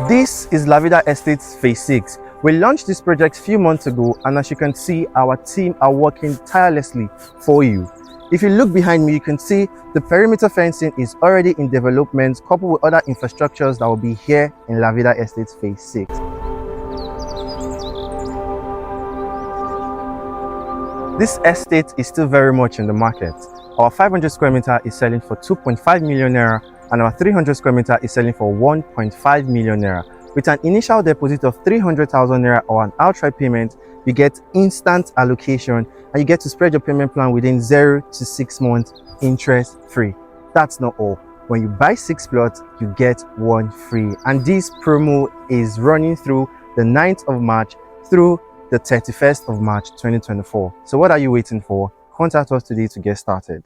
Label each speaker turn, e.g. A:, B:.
A: This is LAVIDA Estate Phase 6. We launched this project a few months ago, and as you can see, our team are working tirelessly for you. If you look behind me, you can see the perimeter fencing is already in development, coupled with other infrastructures that will be here in LAVIDA Estate Phase 6. This estate is still very much in the market. Our 500 square meter is selling for 2.5 million naira, and our 300 square meter is selling for 1.5 million naira. With an initial deposit of 300,000 naira or an outright payment, you get instant allocation and you get to spread your payment plan within 0 to 6 months interest free. That's not all. When you buy 6 plots, you get 1 free. And this promo is running through the 9th of March through the 31st of March 2024. So what are you waiting for? Contact us today to get started.